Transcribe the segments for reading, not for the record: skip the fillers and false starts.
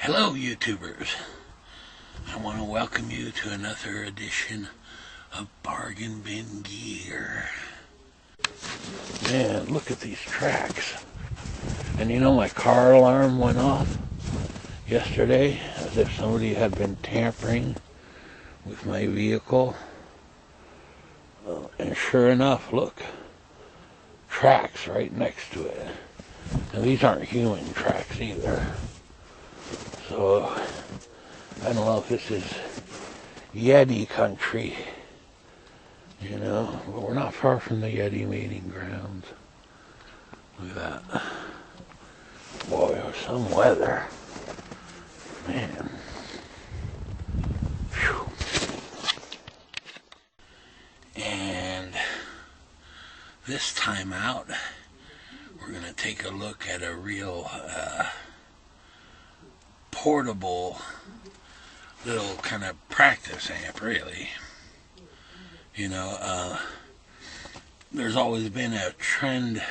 Hello YouTubers, I want to welcome you to another edition of Bargain Bin Gear. Man, look at these tracks. And you know, my car alarm went off yesterday as if somebody had been tampering with my vehicle. And sure enough, look, tracks right next to it. And these aren't human tracks either. So, I don't know if this is Yeti country, you know, but we're not far from the Yeti mating grounds. Look at that. Boy, some weather. Man. Whew. And this time out, we're going to take a look at a real portable little kind of practice amp, really. You know, there's always been a trend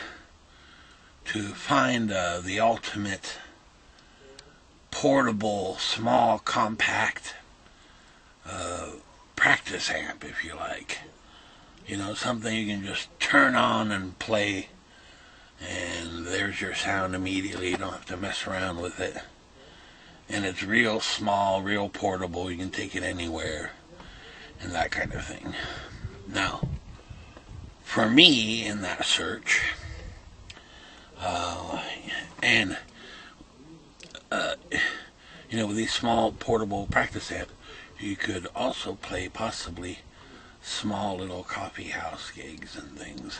to find the ultimate portable, small, compact practice amp, if you like. You know, something you can just turn on and play, and there's your sound immediately. You don't have to mess around with it. And it's real small, real portable. You can take it anywhere and that kind of thing. Now, for me, in that search, you know, with these small portable practice amps, you could also play possibly small little coffee house gigs and things.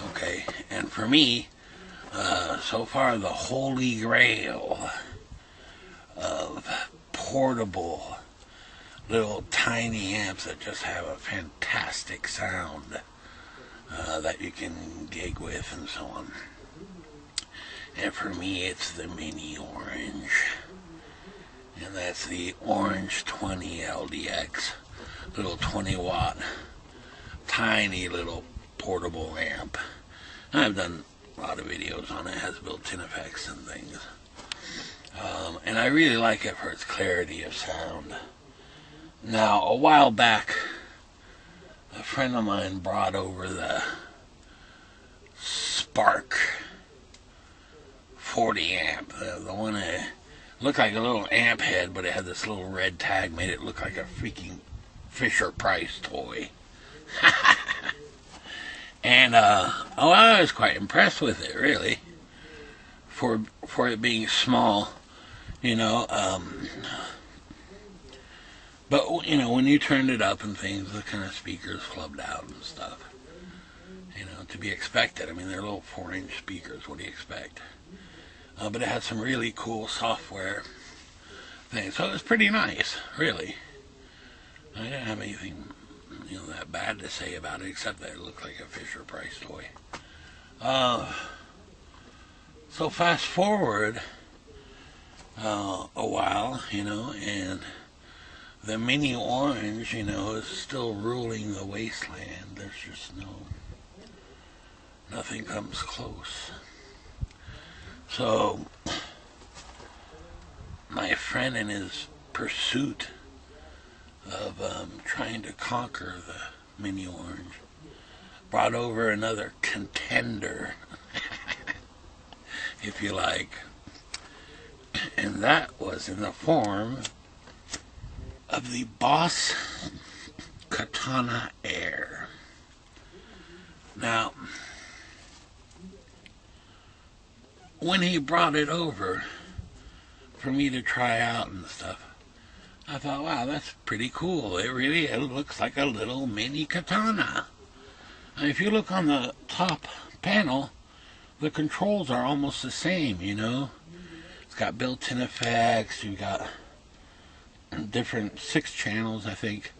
Okay, and for me, so far the holy grail of portable little tiny amps that just have a fantastic sound that you can gig with and so on. And for me, it's the Mini Orange, and that's the Orange 20 LDX, little 20-watt tiny little portable amp. I've done a lot of videos on it. It has built-in effects and things. And I really like it for its clarity of sound. Now, a while back, a friend of mine brought over the Spark 40 amp. The one that looked like a little amp head, but it had this little red tag, made it look like a freaking Fisher-Price toy. And, I was quite impressed with it, really, for it being small, you know, but, you know, when you turned it up and things, the kind of speakers flubbed out and stuff, you know, to be expected. I mean, they're little 4-inch speakers, what do you expect? But it had some really cool software things, so it was pretty nice, really. I didn't have anything, you know, that bad to say about it, except that it looked like a Fisher-Price toy. So fast forward a while, you know, and the Mini Orange, you know, is still ruling the wasteland. There's just nothing comes close. So, my friend, in his pursuit of trying to conquer the Mini Orange, brought over another contender, if you like, and that was in the form of the Boss Katana Air. Now, when he brought it over for me to try out and stuff, I thought, wow, that's pretty cool. It looks like a little mini katana. And if you look on the top panel, the controls are almost the same, you know. It's got built-in effects. You've got different 6 channels, I think.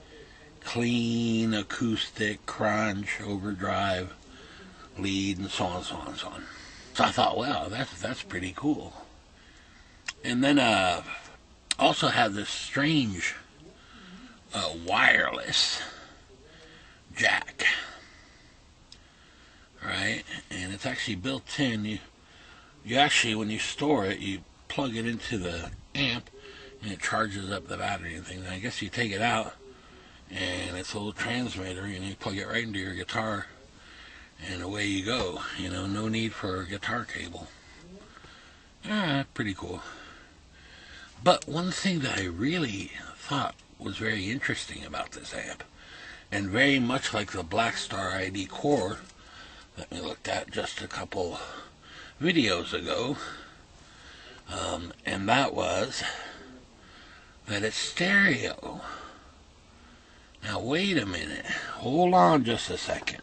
Clean, acoustic, crunch, overdrive, lead, and so on, so on, so on. So I thought, wow, that's pretty cool. And then also had this strange wireless jack, right? it's actually built in. You actually, when you store it, you plug it into the amp, and it charges up the battery and things. And I guess you take it out, and it's a little transmitter, and you plug it right into your guitar, and away you go. You know, no need for a guitar cable. Pretty cool. But one thing that I really thought was very interesting about this amp, and very much like the Blackstar ID Core that we looked at just a couple videos ago, and that was that it's stereo. Now wait a minute, hold on just a second.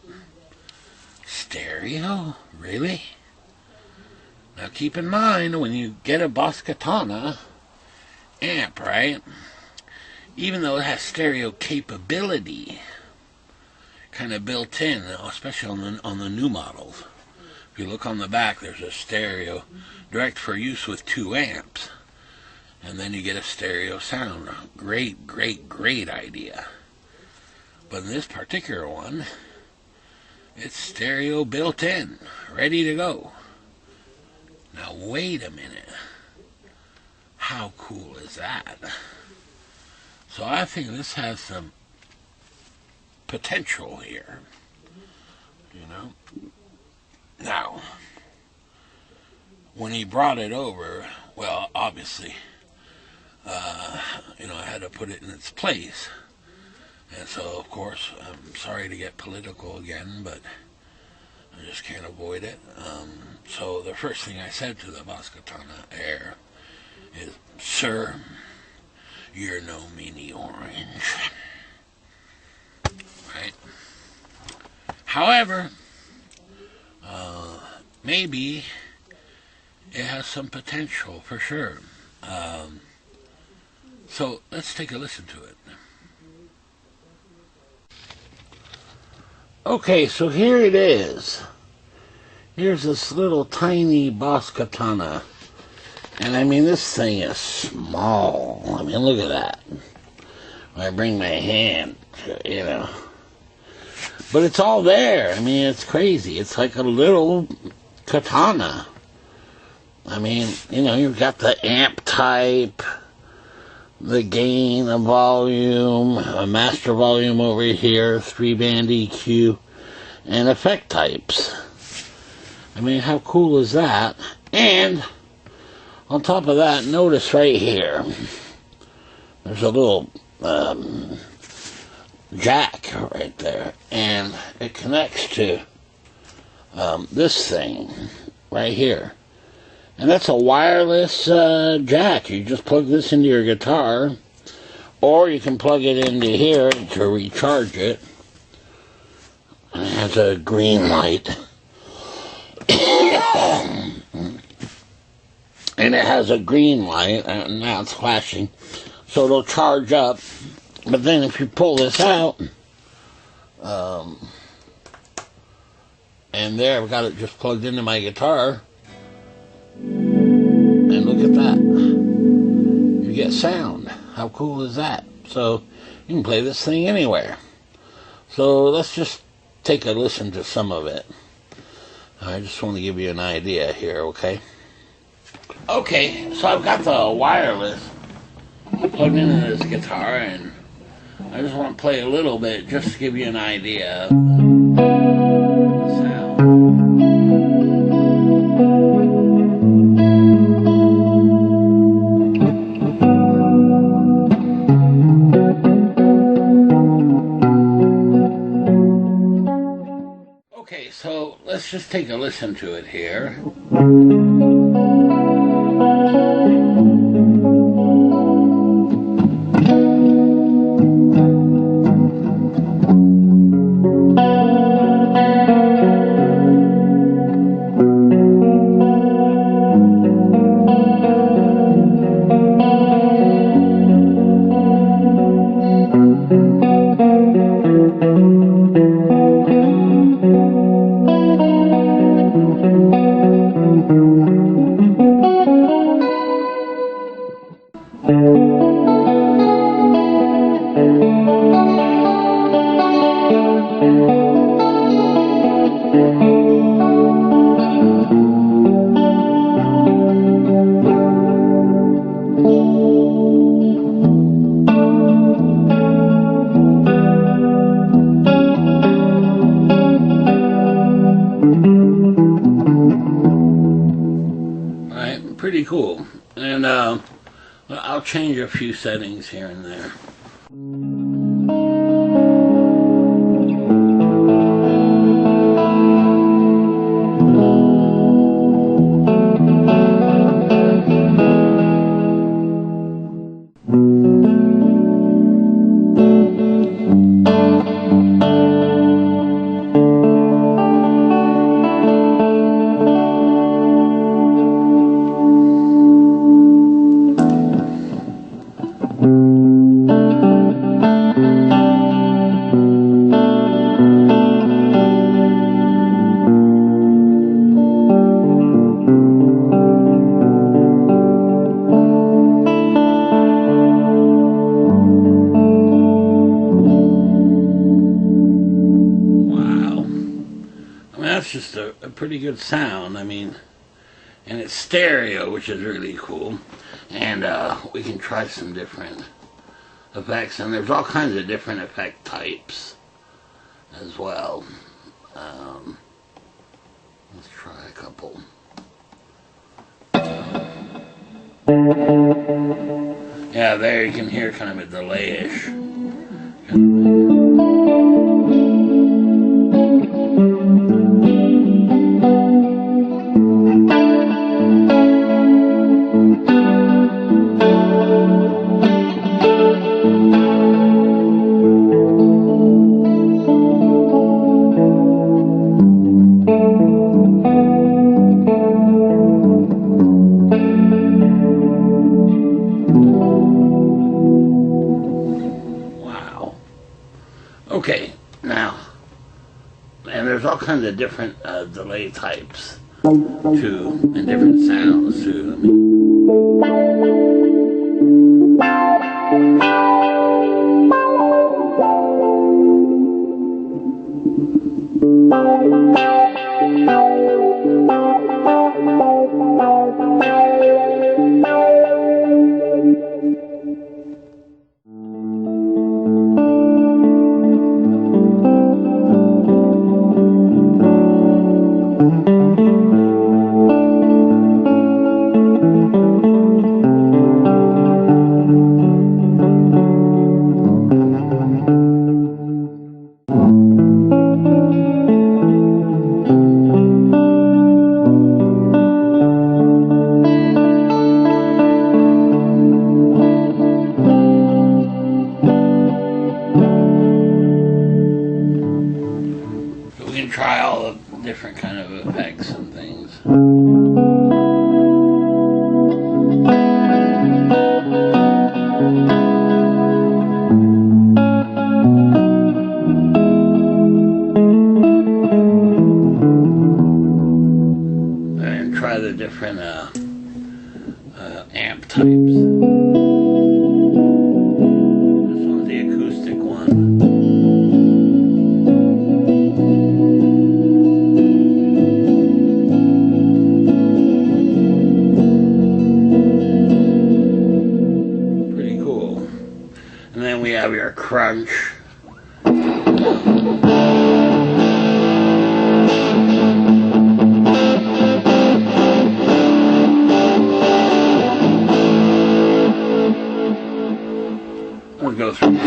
Stereo? Really? Now keep in mind, when you get a Boss Katana amp, right, even though it has stereo capability kind of built in, especially on the new models. If you look on the back, there's a stereo direct for use with 2 amps, and then you get a stereo sound. Great, great, great idea. But in this particular one, it's stereo built in, ready to go. Now wait a minute. How cool is that? So I think this has some potential here, you know. Now, when he brought it over, well, obviously, you know, I had to put it in its place. And so, of course, I'm sorry to get political again, but I just can't avoid it. So the first thing I said to the Boss Katana Air is, "Sir, you're no mini orange." Right? However, maybe it has some potential for sure. So let's take a listen to it. Okay, so here it is. Here's this little tiny Boss Katana. And I mean, this thing is small. I mean, look at that. When I bring my hand, you know. But it's all there. I mean, it's crazy. It's like a little katana. I mean, you know, you've got the amp type, the gain, a volume, a master volume over here, 3-band EQ, and effect types. I mean, how cool is that? And on top of that, notice right here, there's a little jack right there, and it connects to this thing right here. And that's a wireless jack. You just plug this into your guitar, or you can plug it into here to recharge it. And it has a green light. And it has a green light, and now it's flashing, so it'll charge up. But then if you pull this out, and there, I've got it just plugged into my guitar, and look at that. You get sound. How cool is that? So you can play this thing anywhere. So let's just take a listen to some of it. I just want to give you an idea here, okay? Okay, so I've got the wireless plugged into this guitar, and I just want to play a little bit just to give you an idea of the sound. Okay, so let's just take a listen to it here. I'll change a few settings here and there. That's just a pretty good sound. I mean, and it's stereo, which is really cool. And we can try some different effects, and there's all kinds of different effect types as well. Let's try a couple. Yeah, there you can hear kind of a delay-ish kind of thing. Okay, now, and there's all kinds of different delay types too, and different sounds too. I mean, try all the different kind of effects and things. And try the different amp types. This one's the acoustic one. And then we have your crunch. We'll go through.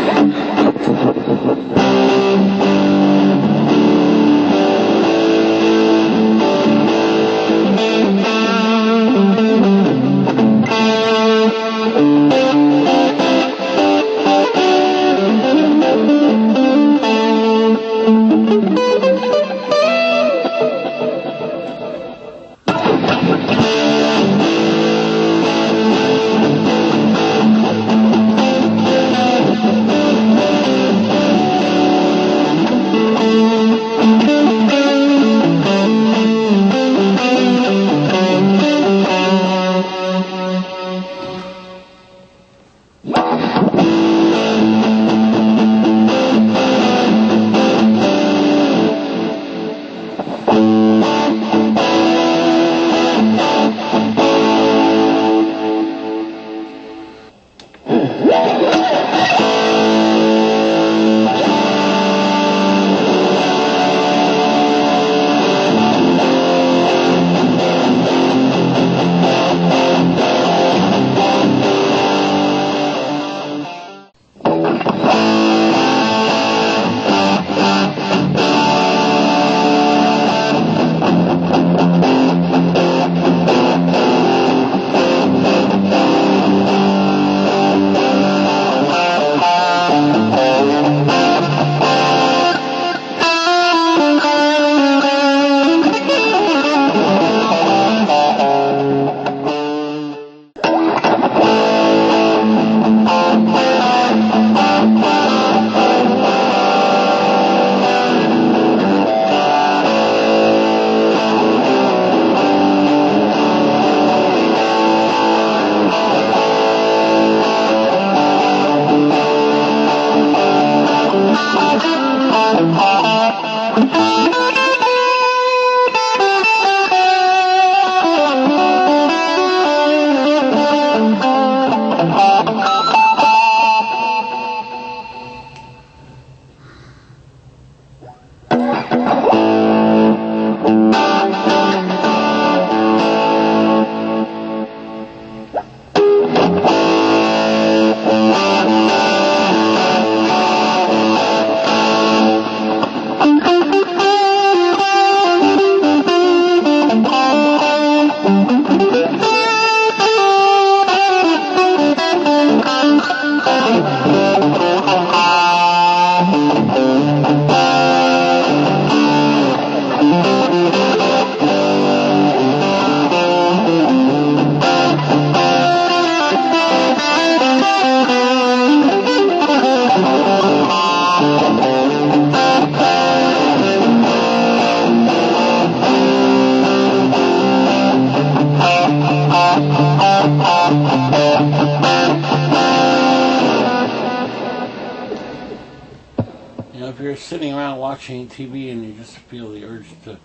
If you're sitting around watching TV and you just feel the urge to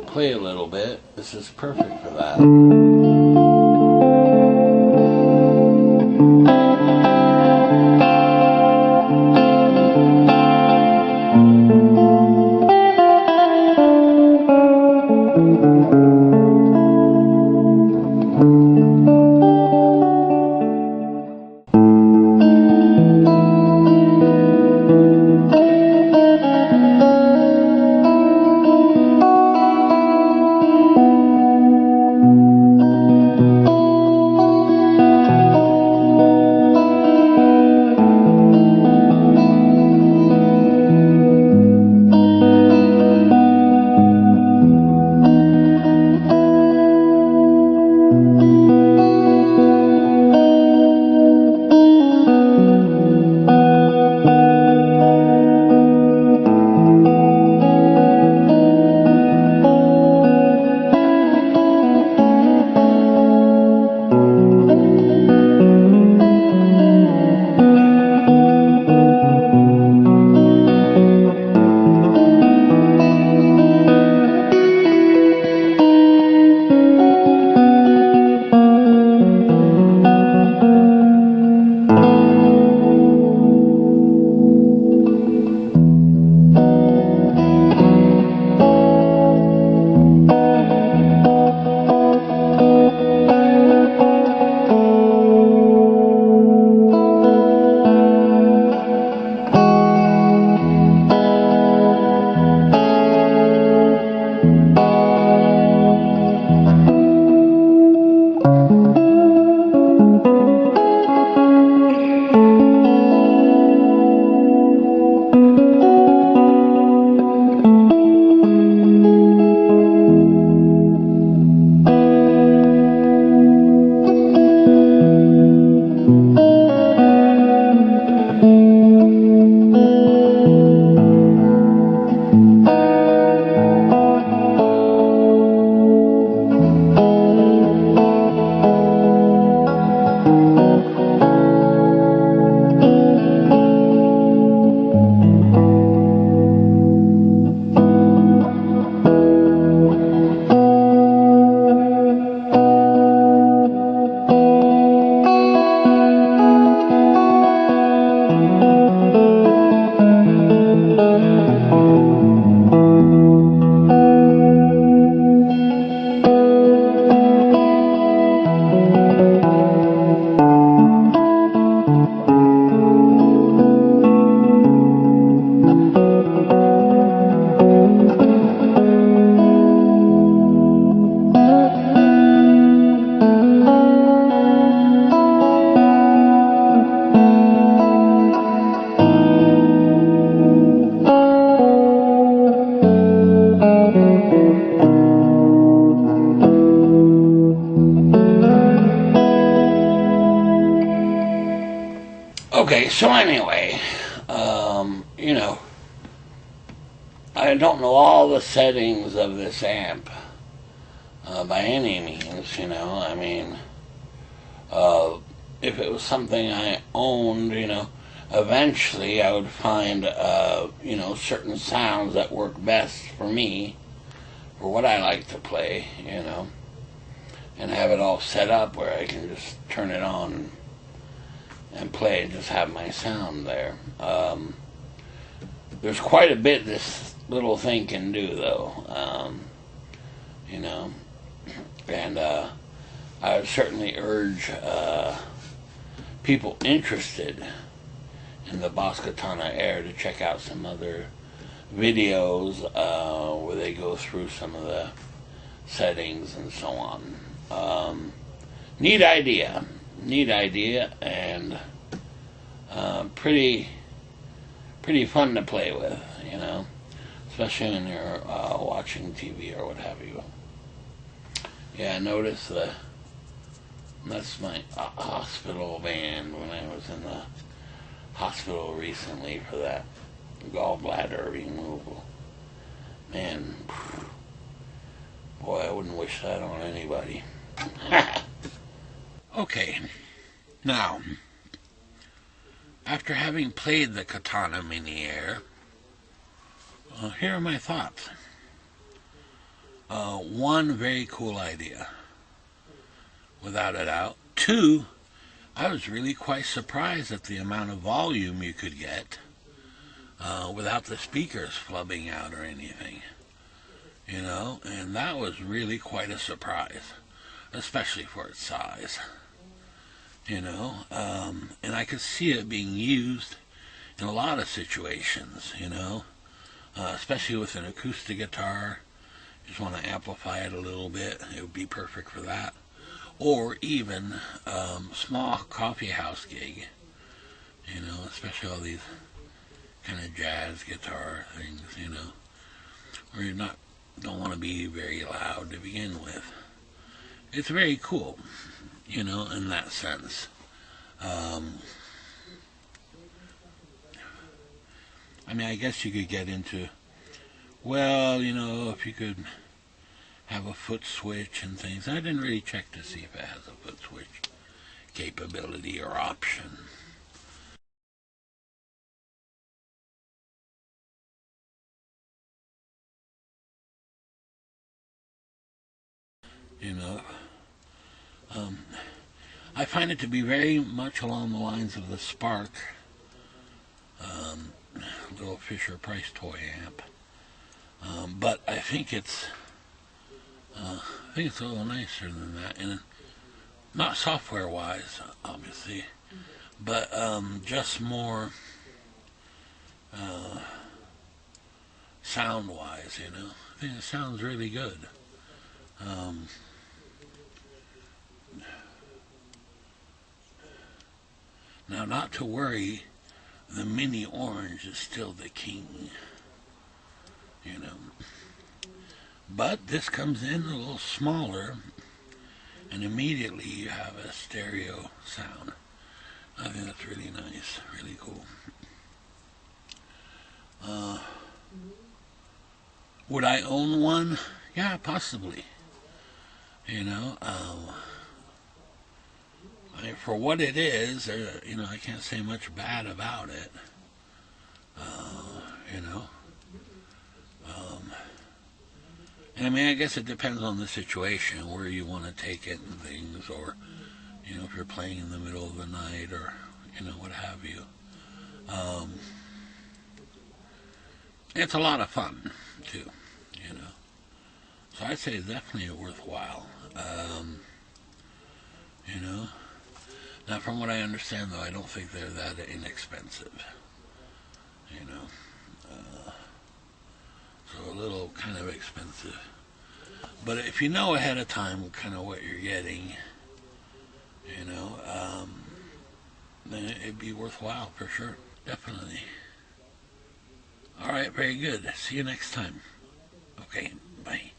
play a little bit, this is perfect for that. Okay, so anyway, I don't know all the settings of this amp by any means, I mean, if it was something I owned, eventually I would find, certain sounds that work best for me, for what I like to play, and have it all set up where I can just turn it on and play and just have my sound there. There's quite a bit this little thing can do, though, and I would certainly urge people interested in the Boss Katana Air to check out some other videos where they go through some of the settings and so on. Neat idea, and pretty fun to play with, especially when you're watching TV or what have you. Yeah, notice that's my hospital band when I was in the hospital recently for that gallbladder removal. Man, boy, I wouldn't wish that on anybody. Okay, now, after having played the Katana Mini Air, here are my thoughts. One, very cool idea, without a doubt. Two, I was really quite surprised at the amount of volume you could get without the speakers flubbing out or anything, and that was really quite a surprise, especially for its size, and I could see it being used in a lot of situations, especially with an acoustic guitar. You just want to amplify it a little bit, it would be perfect for that. Or even small coffee house gig, especially all these kind of jazz guitar things, where you don't want to be very loud to begin with. It's very cool, in that sense. I guess you could get into, if you could have a foot switch and things. I didn't really check to see if it has a foot switch capability or option. I find it to be very much along the lines of the Spark, little Fisher Price toy amp. But I think it's a little nicer than that, and not software-wise, obviously, but just more sound-wise. I think it sounds really good. Now, not to worry, the Mini Orange is still the king, But this comes in a little smaller, and immediately you have a stereo sound. I think that's really nice, really cool. Would I own one? Yeah, possibly. For what it is, I can't say much bad about it. And I guess it depends on the situation, where you want to take it and things, or, if you're playing in the middle of the night, or, what have you. It's a lot of fun, too, So I'd say it's definitely worthwhile. Now, from what I understand, though, I don't think they're that inexpensive. So a little kind of expensive. But if you know ahead of time kind of what you're getting, then it'd be worthwhile for sure. Definitely. All right, very good. See you next time. Okay, bye.